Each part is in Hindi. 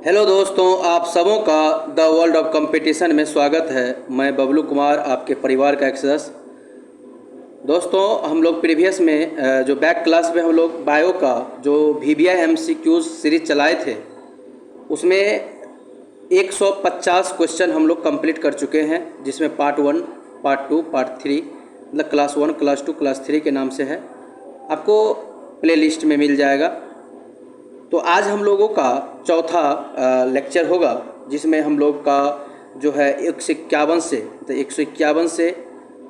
हेलो दोस्तों, आप सबों का द वर्ल्ड ऑफ कंपटीशन में स्वागत है। मैं बबलू कुमार, आपके परिवार का एक सदस्य। दोस्तों, हम लोग प्रीवियस में जो बैक क्लास में हम लोग बायो का जो VBI MCQs सीरीज चलाए थे, उसमें 150 क्वेश्चन हम लोग कंप्लीट कर चुके हैं, जिसमें पार्ट 1, पार्ट 2, पार्ट 3 मतलब क्लास 1, क्लास 2, क्लास 3 के नाम से है। आपको प्लेलिस्ट में मिल जाएगा। तो आज हम लोगों का चौथा लेक्चर होगा, जिसमें हम लोग का जो है 151 से, तो 151 से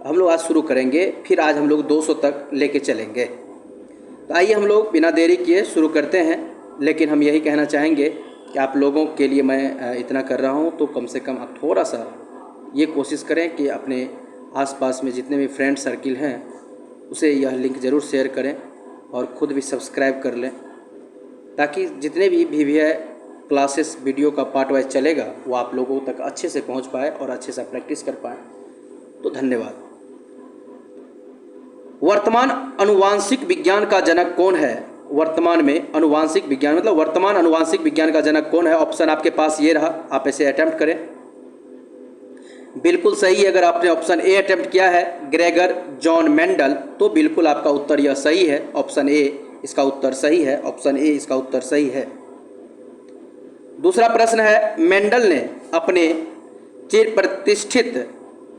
हम लोग आज शुरू करेंगे। फिर आज हम लोग 200 तक लेके चलेंगे। तो आइए हम लोग बिना देरी किए शुरू करते हैं। लेकिन हम यही कहना चाहेंगे कि आप लोगों के लिए मैं इतना कर रहा हूँ, तो कम से कम आप थोड़ा सा ये कोशिश करें कि अपने आसपास में जितने भी फ्रेंड सर्किल हैं उसे यह लिंक ज़रूर शेयर करें और ख़ुद भी सब्सक्राइब कर लें, ताकि जितने भी VBI क्लासेस वीडियो का पार्ट वाइज चलेगा वो आप लोगों तक अच्छे से पहुंच पाए और अच्छे से प्रैक्टिस कर पाए। तो धन्यवाद। वर्तमान अनुवांशिक विज्ञान का जनक कौन है? वर्तमान में अनुवांशिक विज्ञान मतलब वर्तमान अनुवांशिक विज्ञान का जनक कौन है? ऑप्शन आपके पास ये रहा, आप इसे अटेम्प्ट करें। बिल्कुल सही है। अगर आपने ऑप्शन ए अटेम्प्ट किया है, ग्रेगर जॉन मेंडल, तो बिल्कुल आपका उत्तर यह सही है। ऑप्शन ए इसका उत्तर सही है। ऑप्शन ए इसका उत्तर सही है। दूसरा प्रश्न है, मेंडल ने अपने चिर प्रतिष्ठित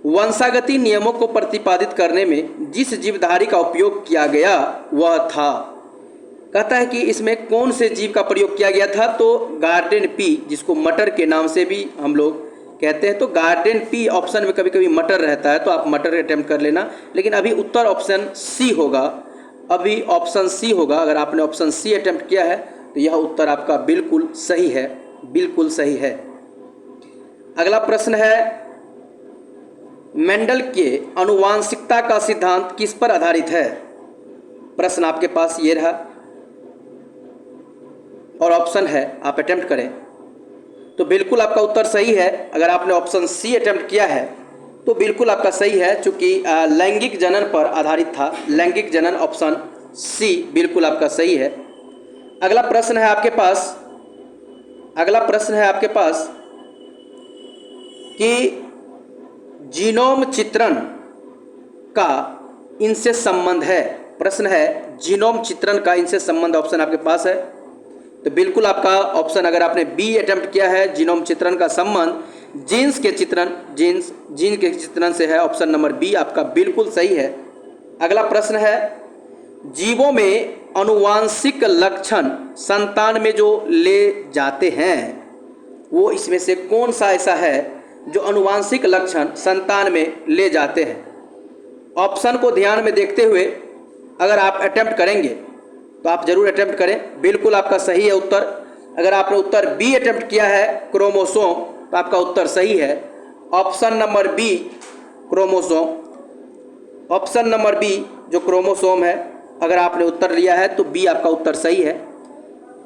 वंशागति नियमों को प्रतिपादित करने में जिस जीवधारी का उपयोग किया गया वह था। कहता है कि इसमें कौन से जीव का प्रयोग किया गया था? तो गार्डन पी, जिसको मटर के नाम से भी हम लोग कहते हैं। तो गार्डन पी ऑप्शन में कभी कभी मटर रहता है, तो आप मटर अटेम्प्ट कर लेना। लेकिन अभी उत्तर ऑप्शन सी होगा। अभी ऑप्शन सी होगा। अगर आपने ऑप्शन सी अटेम्प्ट किया है तो यह उत्तर आपका बिल्कुल सही है, बिल्कुल सही है। अगला प्रश्न है, मेंडल के आनुवांशिकता का सिद्धांत किस पर आधारित है? प्रश्न आपके पास ये रहा और ऑप्शन है, आप अटेम्प्ट करें। तो बिल्कुल आपका उत्तर सही है। अगर आपने ऑप्शन सी अटेम्प्ट किया है तो बिल्कुल आपका सही है, चूँकि लैंगिक जनन पर आधारित था। लैंगिक जनन, ऑप्शन सी बिल्कुल आपका सही है। अगला प्रश्न है आपके पास, अगला प्रश्न है आपके पास कि जीनोम चित्रण का इनसे संबंध है। प्रश्न है, जीनोम चित्रण का इनसे संबंध, ऑप्शन आपके पास है। तो बिल्कुल आपका ऑप्शन, अगर आपने बी अटेम्प्ट किया है, जीनोम चित्रण का संबंध जीन्स के चित्रण, जीन के चित्रण से है। ऑप्शन नंबर बी आपका बिल्कुल सही है। अगला प्रश्न है, जीवों में आनुवांशिक लक्षण संतान में जो ले जाते हैं वो इसमें से कौन सा ऐसा है जो आनुवांशिक लक्षण संतान में ले जाते हैं? ऑप्शन को ध्यान में देखते हुए अगर आप अटेम्प्ट करेंगे तो आप जरूर अटेम्प्ट करें। बिल्कुल आपका सही है उत्तर। अगर आपने उत्तर बी अटेम्प्ट किया है, क्रोमोसोम, तो आपका उत्तर सही है। Option number B, chromosome. Option number B जो क्रोमोसोम है, अगर आपने उत्तर लिया है तो बी आपका उत्तर सही है।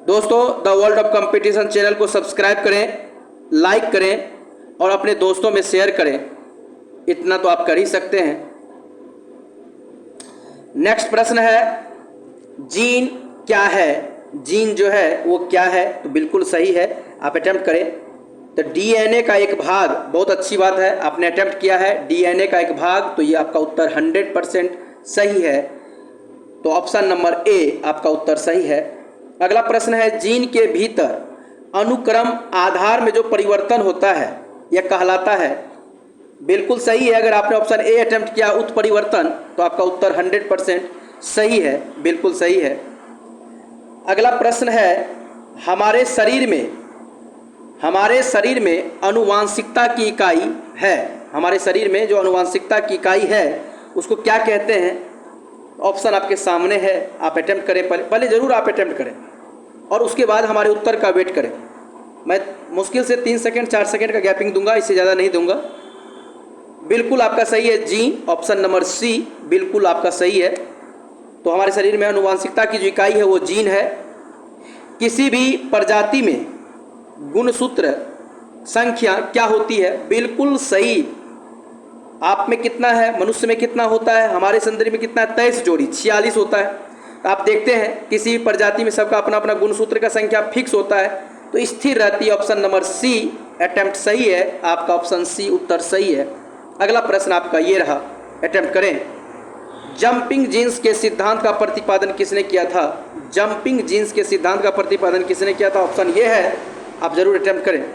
दोस्तों, the world of competition channel को सब्सक्राइब करें, लाइक करें और अपने दोस्तों में शेयर करें। इतना तो आप कर ही सकते हैं। नेक्स्ट प्रश्न है, जीन क्या है? जीन जो है वो क्या है? तो बिल्कुल सही है, आप अटेम्प्ट करें। तो DNA का एक भाग, बहुत अच्छी बात है, आपने अटेम्प्ट किया है DNA का एक भाग, तो ये आपका उत्तर 100% सही है। तो ऑप्शन नंबर ए आपका उत्तर सही है। अगला प्रश्न है, जीन के भीतर अनुक्रम आधार में जो परिवर्तन होता है यह कहलाता है? बिल्कुल सही है। अगर आपने ऑप्शन ए अटेम्प्ट किया, उत्परिवर्तन, तो आपका उत्तर 100% सही है, बिल्कुल सही है। अगला प्रश्न है, हमारे शरीर में आनुवांशिकता की इकाई है। हमारे शरीर में जो आनुवांशिकता की इकाई है उसको क्या कहते हैं? ऑप्शन आपके सामने है, आप अटेम्प्ट करें। पहले जरूर आप अटेम्प्ट करें और उसके बाद हमारे उत्तर का वेट करें। मैं मुश्किल से 3 सेकंड 4 सेकंड का गैपिंग दूंगा, इससे ज़्यादा नहीं दूंगा। बिल्कुल आपका सही है, जीन। ऑप्शन नंबर सी बिल्कुल आपका सही है। तो हमारे शरीर में आनुवांशिकता की जो इकाई है वो जीन है। किसी भी प्रजाति में गुणसूत्र संख्या क्या होती है? बिल्कुल सही। आप में कितना है, मनुष्य में कितना होता है, हमारे शरीर में कितना है? 23 जोड़ी, 46 होता है। आप देखते हैं किसी प्रजाति में सबका अपना अपना गुणसूत्र का संख्या फिक्स होता है, तो स्थिर रहती है। ऑप्शन नंबर सी अटेम्प्ट सही है, आपका ऑप्शन सी उत्तर सही है। अगला प्रश्न आपका ये रहा, अटेम्प्ट करें। जंपिंग जीन्स के सिद्धांत का प्रतिपादन किसने किया था? जंपिंग जीन्स के सिद्धांत का प्रतिपादन किसने किया था? ऑप्शन ये है, आप जरूर अटेम्प्ट करें।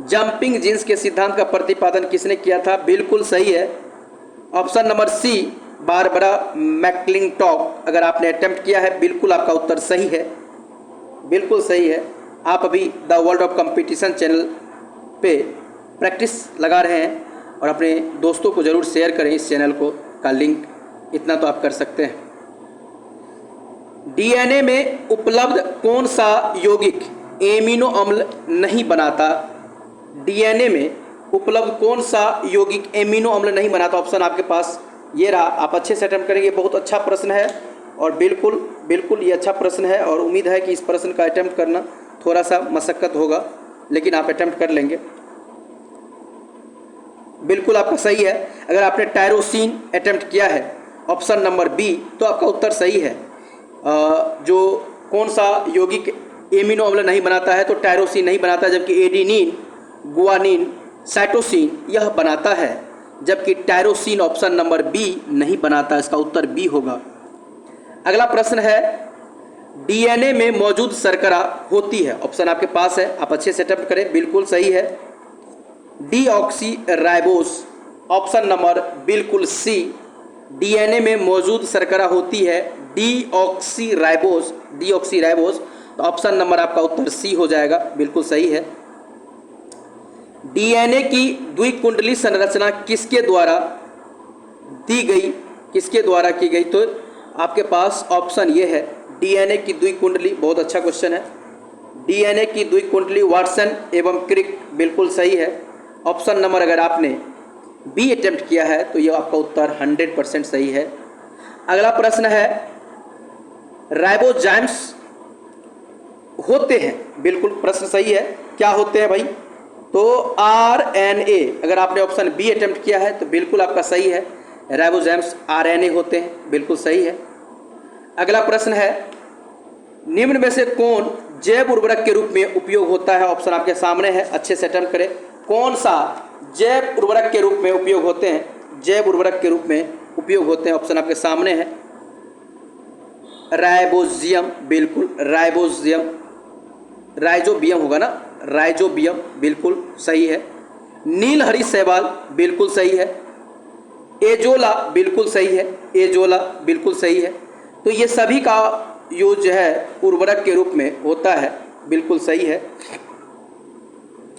जंपिंग जीन्स के सिद्धांत का प्रतिपादन किसने किया था? बिल्कुल सही है, option number C Barbara McClintock. अगर आपने अटेम्प्ट किया है, बिल्कुल आपका उत्तर सही है, बिल्कुल सही है। आप अभी the world of competition channel पे प्रैक्टिस लगा रहे हैं, और अपने दोस्तों को ज़रूर शेयर करें इस चैनल को का लिंक, इतना तो आप कर सकते हैं। डीएनए में उपलब्ध कौन सा यौगिक एमिनो अम्ल नहीं बनाता? डीएनए में उपलब्ध कौन सा यौगिक एमिनो अम्ल नहीं बनाता? ऑप्शन आपके पास ये रहा, आप अच्छे से अटेम्प्ट करेंगे। बहुत अच्छा प्रश्न है, और बिल्कुल बिल्कुल ये अच्छा प्रश्न है, और उम्मीद है कि इस प्रश्न का अटेम्प्ट करना थोड़ा सा मशक्क़त होगा, लेकिन आप अटेम्प्ट कर लेंगे। बिल्कुल आपका सही है। अगर आपने टायरोसिन अटेम्प्ट किया है, ऑप्शन नंबर बी, तो आपका उत्तर सही है। जो कौन सा यौगिक एमिनो अम्ल नहीं बनाता है? तो टायरोसिन नहीं बनाता, जबकि एडेनिन, गुआनिन, साइटोसिन यह बनाता है, जबकि टायरोसिन ऑप्शन नंबर बी नहीं बनाता। इसका उत्तर बी होगा। अगला प्रश्न है, डीएनए में मौजूद शर्करा होती है। ऑप्शन आपके पास है, आप अच्छे से अटेम्प्ट करें। बिल्कुल सही है, डीऑक्सीराइबोस। ऑप्शन नंबर बिल्कुल सी, डीएनए में मौजूद शर्करा होती है डीऑक्सीराइबोस, डीऑक्सीराइबोस। तो ऑप्शन नंबर आपका उत्तर सी हो जाएगा, बिल्कुल सही है। डीएनए की द्विकुंडली संरचना किसके द्वारा दी गई, किसके द्वारा की गई? तो आपके पास ऑप्शन ये है, डीएनए की द्विकुंडली। बहुत अच्छा क्वेश्चन है। डीएनए की द्विकुंडली वाटसन एवं क्रिक, बिल्कुल सही है। ऑप्शन नंबर अगर आपने बी अटेम्प्ट किया है, तो यह आपका उत्तर 100% सही है। अगला प्रश्न है, राइबोजाइम्स होते हैं? बिल्कुल प्रश्न सही है। क्या होते हैं भाई? तो आरएनए। अगर आपने ऑप्शन बी अटेम्प्ट किया है, तो बिल्कुल आपका सही है, राइबोजाइम्स आरएनए होते हैं, बिल्कुल सही है। अगला प्रश्न है, निम्न में से कौन जैव उर्वरक के रूप में उपयोग होता है? ऑप्शन आपके सामने है, अच्छे से अटेम्प्ट करें। कौन सा जैव उर्वरक के रूप में उपयोग होते हैं? जैव उर्वरक के रूप में उपयोग होते हैं, ऑप्शन आपके सामने है, राइबोजियम। बिल्कुल राइबोजियम, राइजोबियम होगा ना, राइजोबियम, बिल्कुल सही है। नीलहरी शैवाल, बिल्कुल सही है। एजोला, बिल्कुल सही है, एजोला बिल्कुल सही है। तो ये सभी का यूज जो है उर्वरक के रूप में होता है, बिल्कुल सही है,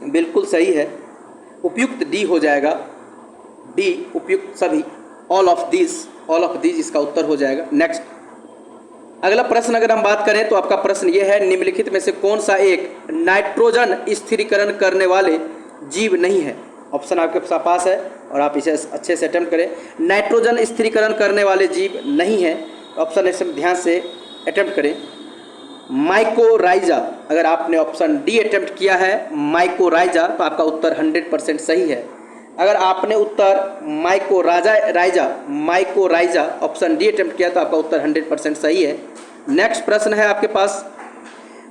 बिल्कुल सही है। उपयुक्त डी हो जाएगा, डी उपयुक्त सभी, ऑल ऑफ दिस इसका उत्तर हो जाएगा। नेक्स्ट अगला प्रश्न अगर हम बात करें, तो आपका प्रश्न ये है, निम्नलिखित में से कौन सा एक नाइट्रोजन स्थिरीकरण करने वाले जीव नहीं है? ऑप्शन आपके पास है, और आप इसे अच्छे से अटेम्प्ट करें। नाइट्रोजन स्थिरीकरण करने वाले जीव नहीं है, ऑप्शन इसमें ध्यान से अटेम्प्ट करें। माइकोराइजा। अगर आपने ऑप्शन डी अटेम्प्ट किया है, माइकोराइजा, तो आपका उत्तर 100% सही है। अगर आपने उत्तर माइकोराइजा ऑप्शन डी अटेम्प्ट किया, तो आपका उत्तर 100% सही है। नेक्स्ट प्रश्न है आपके पास,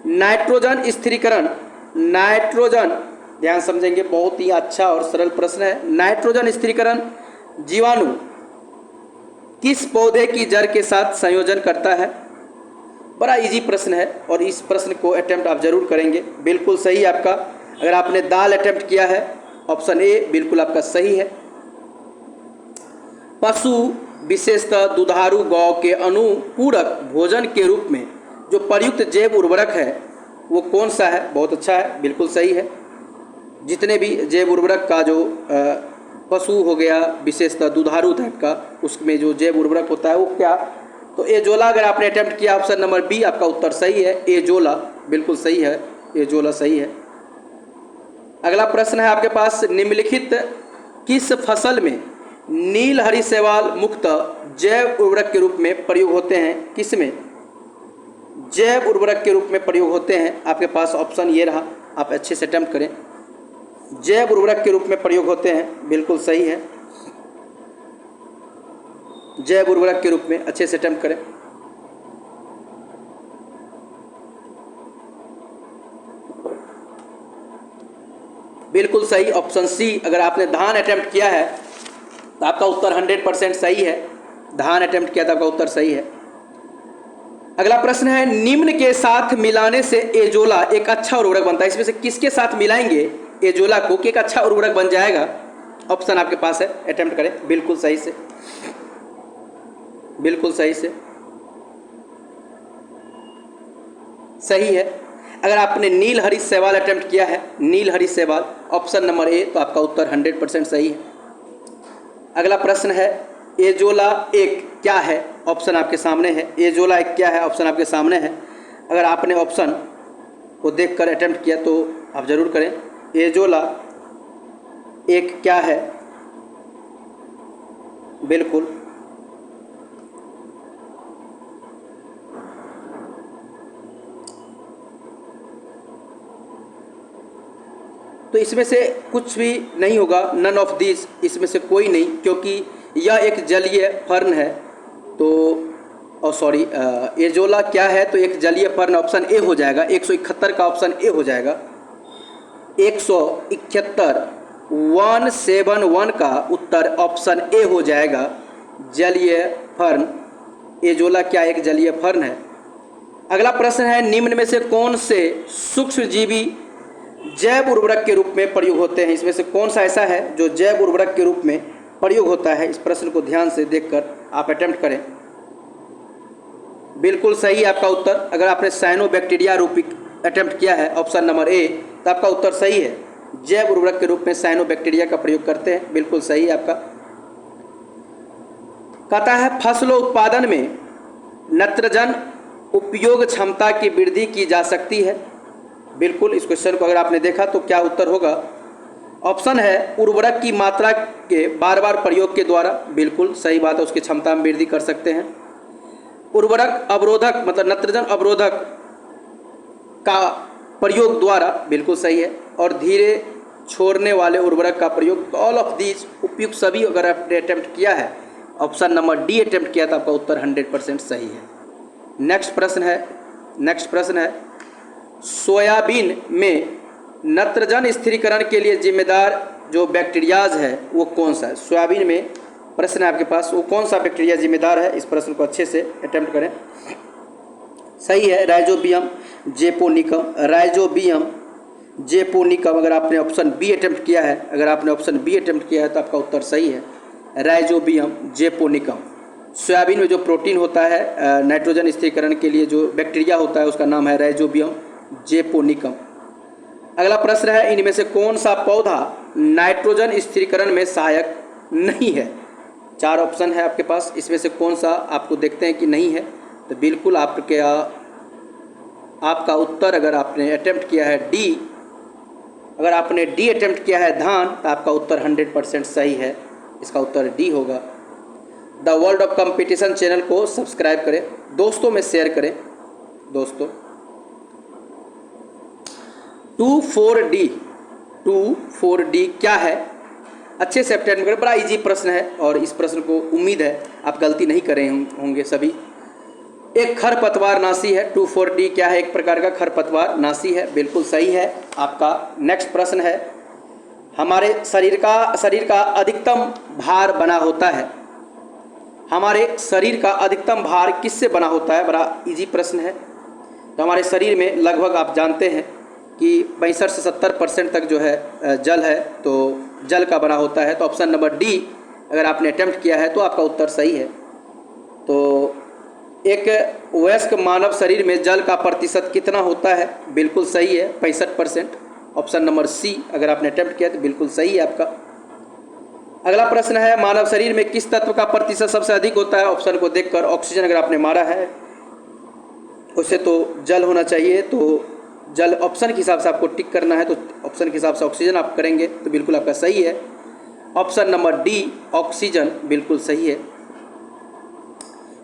नाइट्रोजन स्थिरीकरण, नाइट्रोजन, ध्यान समझेंगे, बहुत ही अच्छा और सरल प्रश्न है। नाइट्रोजन स्थिरीकरण जीवाणु किस पौधे की जड़ के साथ संयोजन करता है? बड़ा इजी प्रश्न है, और इस प्रश्न को अटेम्प्ट आप जरूर करेंगे। बिल्कुल सही आपका। अगर आपने दाल अटेम्प्ट किया है, ऑप्शन ए बिल्कुल आपका सही है। पशु विशेषतः दुधारू गौ के अनुपूरक भोजन के रूप में जो प्रयुक्त जैव उर्वरक है, वो कौन सा है? बहुत अच्छा है, बिल्कुल सही है। जितने भी जैव उर्वरक का जो पशु हो गया, विशेषतः दुधारू टाइप का, उसमें जो जैव उर्वरक होता है वो क्या? तो एजोला। अगर आपने अटेम्प्ट किया, ऑप्शन नंबर बी आपका उत्तर सही है, एजोला बिल्कुल सही है, एजोला सही है। अगला प्रश्न है आपके पास, निम्नलिखित किस फसल में नीलहरी शैवाल मुख्यतः जैव उर्वरक के रूप में प्रयोग होते हैं? किस में जैव उर्वरक के रूप में प्रयोग होते हैं? आपके पास ऑप्शन ये रहा, आप अच्छे से अटेम्प्ट करें। जैव उर्वरक के रूप में प्रयोग होते हैं, बिल्कुल सही है, जैव उर्वरक के रूप में, अच्छे से अटेम्प्ट करें। बिल्कुल सही, ऑप्शन सी। अगर आपने धान अटेम्प्ट किया है तो आपका उत्तर 100% सही है। धान अटेम्प्ट किया तो आपका उत्तर सही है। अगला प्रश्न है, निम्न के साथ मिलाने से एजोला एक अच्छा उर्वरक बनता है। इसमें से किसके साथ मिलाएंगे एजोला को कि एक अच्छा उर्वरक बन जाएगा? ऑप्शन आपके पास है, अटेम्प्ट करें। बिल्कुल सही से, बिल्कुल सही से सही है। अगर आपने नील हरी शैवाल अटेम्प्ट किया है, नील हरी शैवाल, ऑप्शन नंबर ए, तो आपका उत्तर 100% सही है। अगला प्रश्न है, एजोला एक क्या है? ऑप्शन आपके सामने है। एजोला एक क्या है? ऑप्शन आपके सामने है। अगर आपने ऑप्शन को देखकर अटेम्प्ट किया तो आप जरूर करें। एजोला एक क्या है? बिल्कुल तो इसमें से कुछ भी नहीं होगा, नन ऑफ दिस, इसमें से कोई नहीं, क्योंकि यह एक जलीय फर्न है। तो सॉरी, एजोला क्या है? तो एक जलीय फर्न, ऑप्शन ए हो जाएगा। 171 का ऑप्शन ए हो जाएगा। 171 171 का उत्तर ऑप्शन ए हो जाएगा, जलीय फर्न। एजोला क्या एक जलीय फर्न है? अगला प्रश्न है, निम्न में से कौन से सूक्ष्मजीवी जैव उर्वरक के रूप में प्रयोग होते हैं? इसमें से कौन सा ऐसा है जो जैव उर्वरक के रूप में प्रयोग होता है? इस प्रश्न को ध्यान से देखकर आप अटेम्प्ट करें। बिल्कुल सही आपका उत्तर। अगर आपने साइनोबैक्टीरिया रूपी अटेम्प्ट किया है, ऑप्शन नंबर ए, तो आपका उत्तर सही है। जैव उर्वरक के रूप में साइनोबैक्टीरिया का प्रयोग करते हैं। बिल्कुल सही आपका। कहता है, फसलों उत्पादन में नत्रजन उपयोग क्षमता की वृद्धि की जा सकती है। बिल्कुल, इस क्वेश्चन को अगर आपने देखा तो क्या उत्तर होगा? ऑप्शन है उर्वरक की मात्रा के बार बार प्रयोग के द्वारा। बिल्कुल सही बात है, उसकी क्षमता में वृद्धि कर सकते हैं। उर्वरक अवरोधक मतलब नत्रजन अवरोधक का प्रयोग द्वारा। बिल्कुल सही है। और धीरे छोड़ने वाले उर्वरक का प्रयोग। ऑल ऑफ दीज उपयुक्त सभी अगर आपने अटेम्प्ट किया है, ऑप्शन नंबर डी अटेम्प्ट किया तो आपका उत्तर 100% सही है। नेक्स्ट प्रश्न है, सोयाबीन में नत्रजन स्थिरीकरण के लिए जिम्मेदार जो बैक्टीरियाज है वो कौन सा है? सोयाबीन में प्रश्न है आपके पास, वो कौन सा बैक्टीरिया जिम्मेदार है? इस प्रश्न को अच्छे से अटेम्प्ट करें। सही है, राइजोबियम जेपोनिकम। Rhizobium japonicum. अगर आपने ऑप्शन बी अटेम्प्ट किया है, तो आपका उत्तर सही है, राइजोबियम जेपोनिकम। सोयाबीन में जो प्रोटीन होता है नाइट्रोजन स्थिरीकरण के लिए, जो बैक्टीरिया होता है उसका नाम है राइजोबियम जेपोनिकम। अगला प्रश्न है, इनमें से कौन सा पौधा नाइट्रोजन स्थिरीकरण में सहायक नहीं है? 4 ऑप्शन है आपके पास, इसमें से कौन सा आपको देखते हैं कि नहीं है? तो बिल्कुल आपका उत्तर, अगर आपने अटेम्प्ट किया है डी, अगर आपने डी अटेम्प्ट किया है धान, तो आपका उत्तर 100% सही है। इसका उत्तर डी होगा। The world of competition channel को सब्सक्राइब करें, दोस्तों में शेयर करें। दोस्तों 24D क्या है? अच्छे से अटेम्प्ट करें, बड़ा इजी प्रश्न है और इस प्रश्न को उम्मीद है आप गलती नहीं करे होंगे सभी। एक खरपतवार नाशी है। 24D क्या है? एक प्रकार का खरपतवार नाशी है। बिल्कुल सही है आपका। नेक्स्ट प्रश्न है, हमारे शरीर का अधिकतम भार बना होता है। हमारे शरीर का अधिकतम भार किससे बना होता है? बड़ा इजी प्रश्न है। तो हमारे शरीर में लगभग आप जानते हैं कि 65 से 70% तक जो है जल है, तो जल का बना होता है। तो ऑप्शन नंबर डी अगर आपने अटेम्प्ट किया है तो आपका उत्तर सही है। तो एक वयस्क मानव शरीर में जल का प्रतिशत कितना होता है? बिल्कुल सही है, 65%। ऑप्शन नंबर सी अगर आपने अटेम्प्ट किया तो बिल्कुल सही है आपका। अगला प्रश्न है, मानव शरीर में किस तत्व का प्रतिशत सबसे अधिक होता है? ऑप्शन को देखकर ऑक्सीजन अगर आपने मारा है, उसे तो जल होना चाहिए, तो जल ऑप्शन के हिसाब से आपको टिक करना है, तो ऑप्शन के हिसाब से ऑक्सीजन आप करेंगे तो बिल्कुल आपका सही है। ऑप्शन नंबर डी ऑक्सीजन बिल्कुल सही है।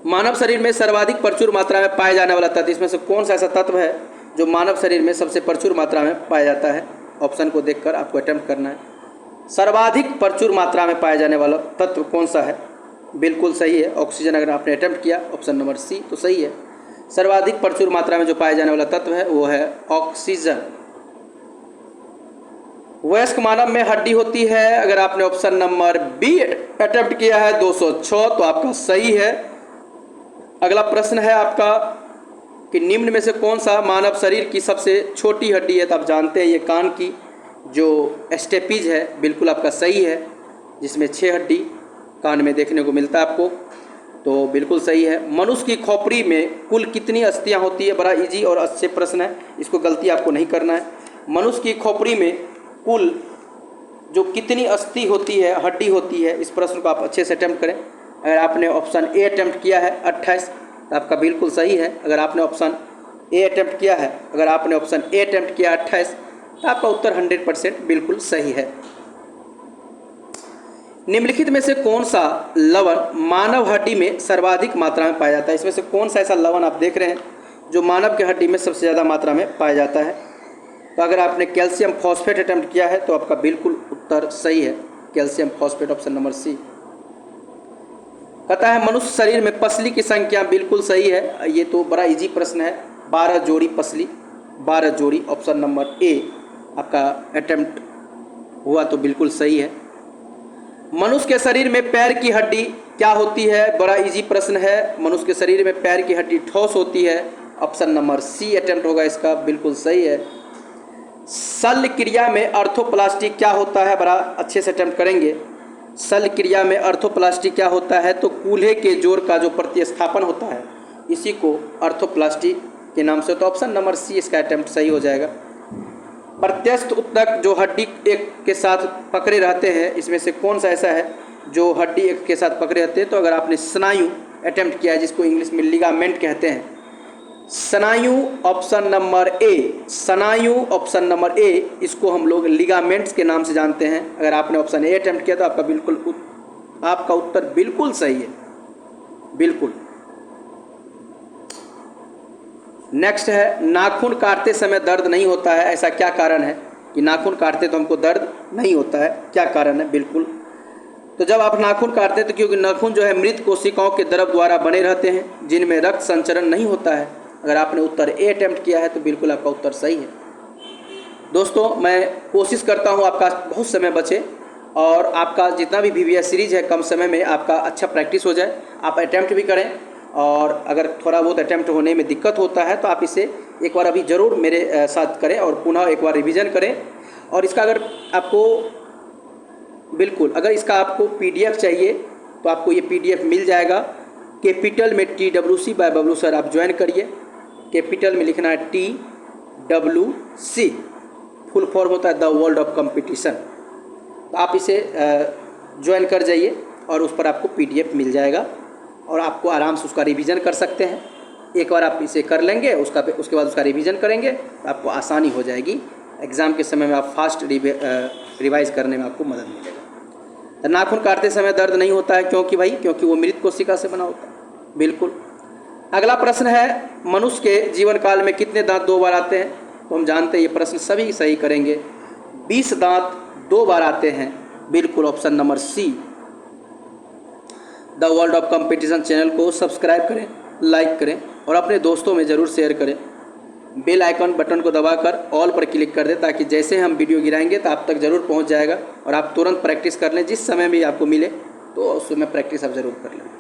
मानव शरीर में सर्वाधिक प्रचुर मात्रा में पाए जाने वाला तत्व, इसमें से कौन सा ऐसा तत्व है जो मानव शरीर में सबसे प्रचुर मात्रा में पाया जाता है? ऑप्शन को देखकर आपको अटेम्प्ट करना है। सर्वाधिक प्रचुर मात्रा में पाया जाने वाला तत्व कौन सा है? बिल्कुल सही है, ऑक्सीजन। अगर आपने अटेम्प्ट किया ऑप्शन नंबर सी तो सही है। सर्वाधिक प्रचुर मात्रा में जो पाया जाने वाला तत्व है वो है ऑक्सीजन। वयस्क मानव में हड्डी होती है, अगर आपने ऑप्शन नंबर बी अटेम्प्ट किया है 206 तो आपका सही है। अगला प्रश्न है आपका कि निम्न में से कौन सा मानव शरीर की सबसे छोटी हड्डी है। तो आप जानते हैं ये कान की जो स्टेपीज है बिल्कुल आपका सही है, जिसमें 6 हड्डी कान में देखने को मिलता है आपको, तो बिल्कुल सही है। मनुष्य की खोपड़ी में कुल कितनी अस्थियां होती है, बड़ा इजी और अच्छे प्रश्न है, इसको गलती आपको नहीं करना है। मनुष्य की खोपड़ी में कुल जो कितनी अस्थि होती है, हड्डी होती है, इस प्रश्न को आप अच्छे से अटेम्प्ट करें। अगर आपने ऑप्शन ए अटेम्प्ट किया है 28 तो आपका बिल्कुल सही है। अगर आपने ऑप्शन ए अटेम्प्ट किया है, अगर आपने ऑप्शन ए अटेम्प्ट किया 28 तो आपका उत्तर 100% बिल्कुल सही है। निम्नलिखित में से कौन सा लवण मानव हड्डी में सर्वाधिक मात्रा में पाया जाता है। इसमें से कौन सा ऐसा लवण आप देख रहे हैं जो मानव की हड्डी में सबसे ज़्यादा मात्रा में पाया जाता है। तो अगर आपने कैल्शियम फॉस्फेट अटेम्प्ट किया है तो आपका बिल्कुल उत्तर सही है, calcium phosphate, option number C. कहता है मनुष्य शरीर में पसली की संख्या, बिल्कुल सही है, ये तो बड़ा इजी प्रश्न है, 12 जोड़ी पसली, 12 जोड़ी, ऑप्शन नंबर ए आपका अटेम्प्ट हुआ तो बिल्कुल सही है। मनुष्य के शरीर में पैर की हड्डी क्या होती है, बड़ा इजी प्रश्न है। मनुष्य के शरीर में पैर की हड्डी ठोस होती है, ऑप्शन नंबर सी अटेम्प्ट होगा इसका, बिल्कुल सही है। शल्य क्रिया में आर्थोप्लास्टी क्या होता है, बड़ा अच्छे से अटेम्प्ट करेंगे। शल्य क्रिया में आर्थोप्लास्टी क्या होता है, तो कूल्हे के जोड़ का जो प्रतिस्थापन होता है इसी को आर्थोप्लास्टी के नाम से, तो ऑप्शन नंबर सी इसका अटेम्प्ट सही हो जाएगा। प्रत्यस्थ उत्तक जो हड्डी एक के साथ पकड़े रहते हैं, इसमें से कौन सा ऐसा है जो हड्डी एक के साथ पकड़े रहते हैं। तो अगर आपने स्नायु अटेम्प्ट किया है, जिसको इंग्लिश में लिगामेंट कहते हैं, स्नायु ऑप्शन नंबर ए, स्नायु ऑप्शन नंबर ए, इसको हम लोग लिगामेंट्स के नाम से जानते हैं। अगर आपने ऑप्शन ए अटेम्प्ट किया तो आपका उत्तर बिल्कुल सही है, बिल्कुल। नेक्स्ट है नाखून काटते समय दर्द नहीं होता है, ऐसा क्या कारण है कि नाखून काटते तो हमको दर्द नहीं होता है, क्या कारण है। बिल्कुल, तो जब आप नाखून काटते हैं तो क्योंकि नाखून जो है मृत कोशिकाओं के द्रव द्वारा बने रहते हैं जिनमें रक्त संचरण नहीं होता है। अगर आपने उत्तर ए अटेम्प्ट किया है तो बिल्कुल आपका उत्तर सही है। दोस्तों मैं कोशिश करता हूँ आपका बहुत समय बचे और आपका जितना भी VVS सीरीज़ है कम समय में आपका अच्छा प्रैक्टिस हो जाए। आप अटेम्प्ट भी करें और अगर थोड़ा बहुत अटेम्प्ट होने में दिक्कत होता है तो आप इसे एक बार अभी ज़रूर मेरे साथ करें और पुनः एक बार रिवीजन करें। और इसका अगर आपको बिल्कुल अगर इसका आपको PDF चाहिए तो आपको ये PDF मिल जाएगा। कैपिटल में TWC बाय बबलू सर आप ज्वाइन करिए। कैपिटल में लिखना है TWC, फुल फॉर्म होता है द वर्ल्ड ऑफ कंपटीशन। तो आप इसे ज्वाइन कर जाइए और उस पर आपको PDF मिल जाएगा और आपको आराम से उसका रिवीजन कर सकते हैं। एक बार आप इसे कर लेंगे उसके बाद उसका रिवीजन करेंगे तो आपको आसानी हो जाएगी। एग्ज़ाम के समय में आप फास्ट रिवाइज करने में आपको मदद मिलेगा। तो नाखून काटते समय दर्द नहीं होता है क्योंकि वो मृत कोशिका से बना होता है। बिल्कुल। अगला प्रश्न है मनुष्य के जीवन काल में कितने दांत 2 बार आते हैं। तो हम जानते हैं ये प्रश्न सभी सही करेंगे। 20 दांत 2 बार आते हैं, बिल्कुल option number C. The world of competition channel को सब्सक्राइब करें, लाइक करें और अपने दोस्तों में ज़रूर शेयर करें। बेल आइकन बटन को दबाकर ऑल पर क्लिक कर दें ताकि जैसे हम वीडियो गिराएंगे तो आप तक ज़रूर पहुंच जाएगा और आप तुरंत प्रैक्टिस कर लें। जिस समय भी आपको मिले तो उस समय प्रैक्टिस आप ज़रूर कर लें।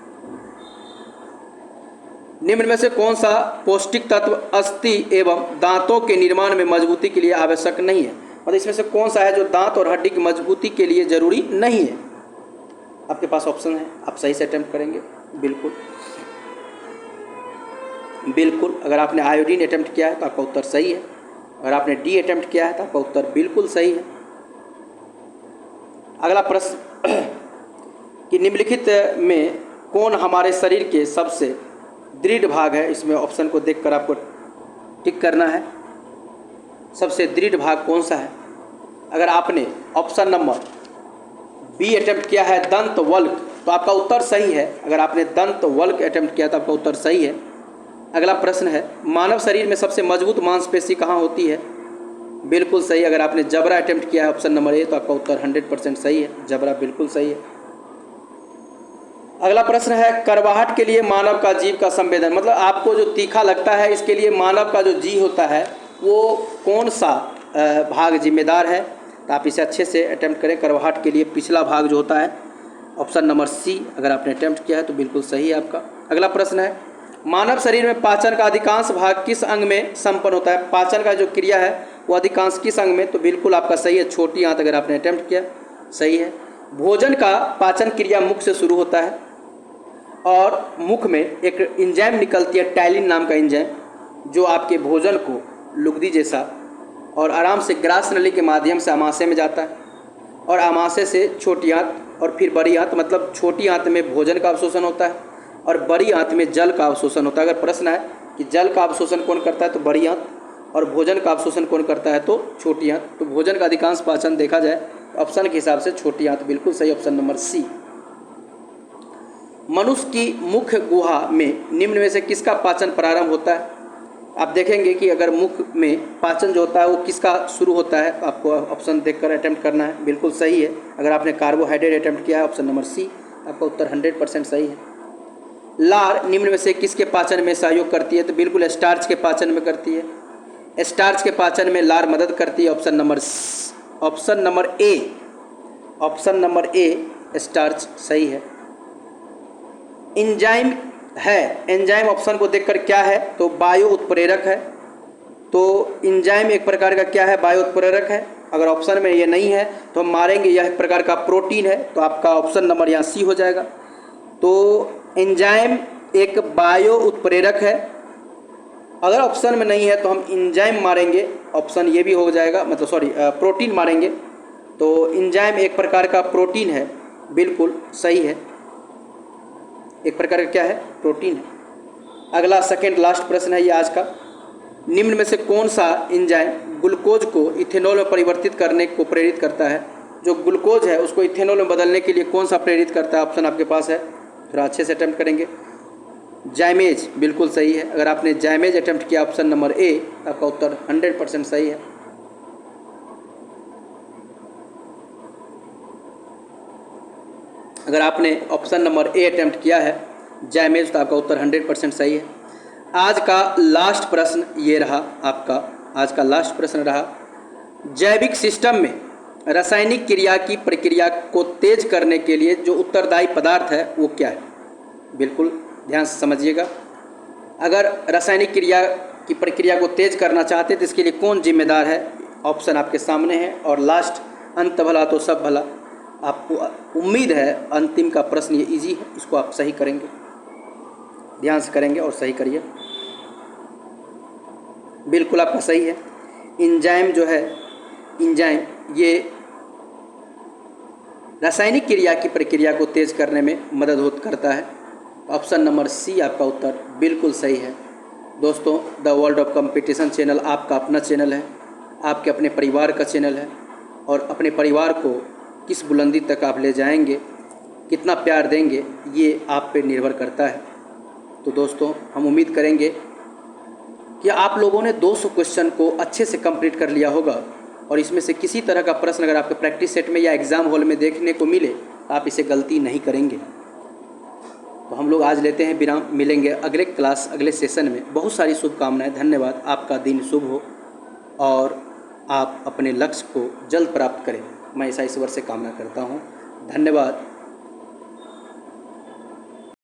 निम्न में से कौन सा पौष्टिक तत्व अस्थि एवं दांतों के निर्माण में मजबूती के लिए आवश्यक नहीं है। मतलब इसमें से कौन सा है जो दांत और हड्डी की मजबूती के लिए ज़रूरी नहीं है। आपके पास ऑप्शन है, आप सही से अटेम्प्ट करेंगे। बिल्कुल बिल्कुल। अगर आपने आयोडीन अटेम्प्ट किया है तो आपका उत्तर सही है। अगर आपने डी अटेम्प्ट किया है तो आपका उत्तर बिल्कुल सही है। अगला प्रश्न कि निम्नलिखित में कौन हमारे शरीर के सबसे दृढ़ भाग है। इसमें ऑप्शन को देखकर आपको टिक करना है। सबसे दृढ़ भाग कौन सा है। अगर आपने ऑप्शन नंबर बी अटेम्प्ट किया है दंत वल्क तो आपका उत्तर सही है। अगर आपने दंत वल्क अटेम्प्ट किया तो आपका उत्तर सही है। अगला प्रश्न है मानव शरीर में सबसे मजबूत मांसपेशी कहाँ होती है। बिल्कुल सही। अगर आपने जबड़ा अटेम्प्ट किया है ऑप्शन नंबर ए तो आपका उत्तर 100% सही है, जबड़ा बिल्कुल सही है। अगला प्रश्न है करवाहट के लिए मानव का जीभ का संवेदन, मतलब आपको जो तीखा लगता है इसके लिए मानव का जो जीभ होता है वो कौन सा भाग जिम्मेदार है। तो आप इसे अच्छे से अटैम्प्ट करें। करवाहट के लिए पिछला भाग जो होता है ऑप्शन नंबर सी, अगर आपने अटैम्प्ट किया है तो बिल्कुल सही है आपका। अगला प्रश्न है, मानव शरीर में पाचन का अधिकांश भाग किस अंग में संपन्न होता है? पाचन का जो क्रिया है वो अधिकांश किस अंग में? तो बिल्कुल आपका सही है, छोटी आंत, अगर आपने अटैम्प्ट किया सही है। भोजन का पाचन क्रिया मुख से शुरू होता है और मुख में एक एंजाइम निकलती है टैलिन नाम का एंजाइम, जो आपके भोजन को लुगदी जैसा और आराम से ग्रास नली के माध्यम से आमाशय में जाता है और आमाशय से छोटी आंत और फिर बड़ी आंत, मतलब छोटी आंत में भोजन का अवशोषण होता है और बड़ी आंत में जल का अवशोषण होता है। अगर प्रश्न है कि जल का अवशोषण कौन करता है तो बड़ी आंत, और भोजन का अवशोषण कौन करता है तो छोटी आंत। तो भोजन का अधिकांश पाचन देखा जाए ऑप्शन के हिसाब से छोटी आंत, बिल्कुल सही, ऑप्शन नंबर सी। मनुष्य की मुख गुहा में निम्न में से किसका पाचन प्रारंभ होता है? आप देखेंगे कि अगर मुख में पाचन जो होता है वो किसका शुरू होता है, आपको ऑप्शन देखकर अटेम्प्ट करना है। बिल्कुल सही है, अगर आपने कार्बोहाइड्रेट अटेम्प्ट किया है ऑप्शन नंबर सी, आपका उत्तर 100% सही है। लार निम्न में से किसके पाचन में सहयोग करती है? तो बिल्कुल स्टार्च के पाचन में करती है। स्टार्च के पाचन में लार मदद करती है, option number A, option number A starch सही है। एंजाइम है, एंजाइम ऑप्शन को देखकर क्या है तो बायो उत्प्रेरक है। तो एंजाइम एक प्रकार का क्या है? बायो उत्प्रेरक है। अगर ऑप्शन में ये नहीं है तो हम मारेंगे यह एक प्रकार का प्रोटीन है, तो आपका ऑप्शन नंबर यहाँ सी हो जाएगा। तो एंजाइम एक बायो उत्प्रेरक है। अगर ऑप्शन में नहीं है तो हम एंजाइम मारेंगे, ऑप्शन ये भी हो जाएगा, मतलब सॉरी प्रोटीन मारेंगे। तो एंजाइम एक प्रकार का प्रोटीन है, बिल्कुल सही है, एक प्रकार का क्या है? प्रोटीन है। अगला सेकंड लास्ट प्रश्न है ये आज का, निम्न में से कौन सा एंजाइम ग्लूकोज को इथेनॉल में परिवर्तित करने को प्रेरित करता है? जो ग्लूकोज है उसको इथेनॉल में बदलने के लिए कौन सा प्रेरित करता है? ऑप्शन आपके पास है, थोड़ा अच्छे से अटैम्प्ट करेंगे। जाइमेज, बिल्कुल सही है, अगर आपने जाइमेज अटैम्प्ट किया ऑप्शन नंबर ए, आपका उत्तर 100% सही है। अगर आपने ऑप्शन नंबर ए अटैम्प्ट किया है जाइमेज, तो आपका उत्तर 100% सही है। आज का लास्ट प्रश्न ये रहा आपका, आज का लास्ट प्रश्न रहा, जैविक सिस्टम में रासायनिक क्रिया की प्रक्रिया को तेज करने के लिए जो उत्तरदायी पदार्थ है वो क्या है? बिल्कुल ध्यान से समझिएगा। अगर रासायनिक क्रिया की प्रक्रिया को तेज करना चाहते हैं तो इसके लिए कौन जिम्मेदार है? ऑप्शन आपके सामने है। और लास्ट, अंत भला तो सब भला, आपको उम्मीद है अंतिम का प्रश्न ये इजी है, इसको आप सही करेंगे, ध्यान से करेंगे और सही करिए। बिल्कुल आपका सही है। एंजाइम जो है, एंजाइम ये रासायनिक क्रिया की प्रक्रिया को तेज करने में मदद करता है। ऑप्शन नंबर सी आपका उत्तर बिल्कुल सही है। दोस्तों, the world of competition channel आपका अपना चैनल है, आपके अपने परिवार का चैनल है, और अपने परिवार को किस बुलंदी तक आप ले जाएंगे, कितना प्यार देंगे, ये आप पे निर्भर करता है। तो दोस्तों, हम उम्मीद करेंगे कि आप लोगों ने 200 क्वेश्चन को अच्छे से कंप्लीट कर लिया होगा, और इसमें से किसी तरह का प्रश्न अगर आपके प्रैक्टिस सेट में या एग्ज़ाम हॉल में देखने को मिले, आप इसे गलती नहीं करेंगे। तो हम लोग आज लेते हैं विराम, मिलेंगे अगले क्लास, अगले सेशन में। बहुत सारी शुभकामनाएं, धन्यवाद। आपका दिन शुभ हो और आप अपने लक्ष्य को जल्द प्राप्त करें, मैं ऐसा ईश्वर से कामना करता हूँ। धन्यवाद।